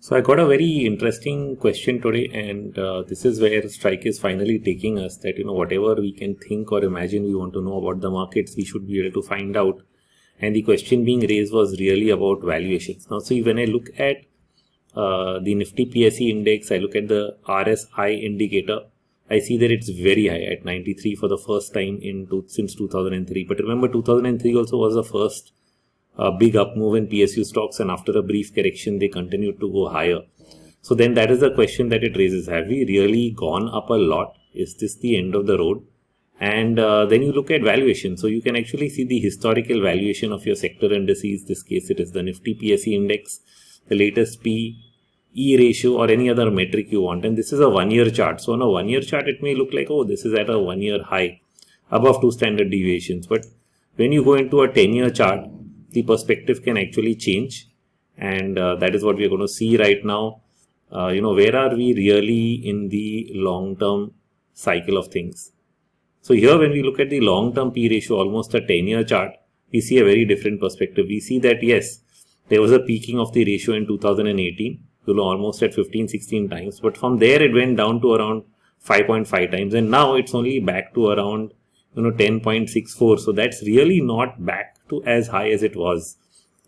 So I got a very interesting question today, and this is where Strike is finally taking us, that whatever we can think or imagine we want to know about the markets, we should be able to find out. And the question being raised was really about valuations. Now see, when I look at the Nifty PSE index, I look at the RSI indicator, I see that it's very high at 93 for the first time since 2003. But remember, 2003 also was the first big up move in PSU stocks, and after a brief correction they continued to go higher. So then that is the question that it raises: have we really gone up a lot? Is this the end of the road? And then you look at valuation. So you can actually see the historical valuation of your sector indices. This case it is the Nifty PSE index, the latest P/E ratio or any other metric you want, and this is a 1-year chart. So on a 1-year chart it may look like, oh, this is at a 1-year high above 2 standard deviations, but when you go into a 10-year chart, the perspective can actually change, and that is what we are going to see right now. Where are we really in the long-term cycle of things? So here, when we look at the long-term P ratio, almost a 10-year chart, we see a very different perspective. We see that yes, there was a peaking of the ratio in 2018, almost at 15-16 times, but from there it went down to around 5.5 times, and now it's only back to around 10.64. So that's really not back to as high as it was.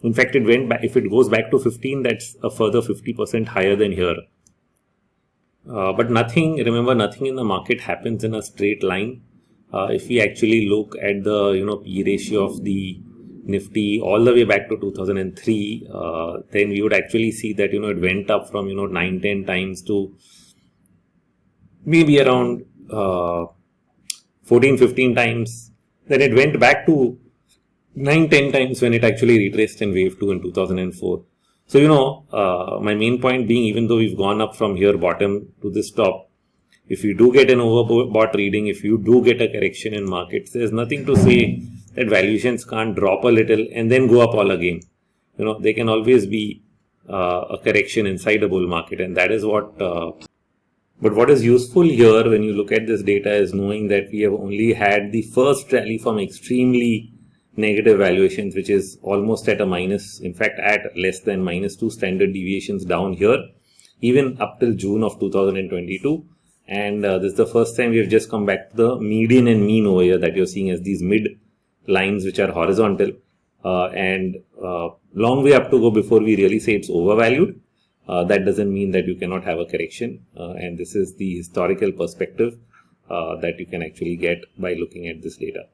In fact, it went back. If it goes back to 15, that's a further 50% higher than here. But remember, nothing in the market happens in a straight line. If we actually look at the P ratio of the Nifty all the way back to 2003, then we would actually see that it went up from 9-10 times to maybe around 14-15 times. Then it went back to 9-10 times when it actually retraced in wave 2 in 2004. So my main point being, even though we've gone up from here bottom to this top, if you do get an overbought reading, if you do get a correction in markets, there's nothing to say that valuations can't drop a little and then go up all again. There can always be a correction inside a bull market, and that is what but what is useful here when you look at this data is knowing that we have only had the first rally from extremely negative valuations, which is almost at a minus, in fact at less than -2 standard deviations down here, even up till June of 2022. And this is the first time we have just come back to the median and mean over here that you're seeing as these mid lines which are horizontal, and long way up to go before we really say it's overvalued. That doesn't mean that you cannot have a correction, and this is the historical perspective that you can actually get by looking at this data.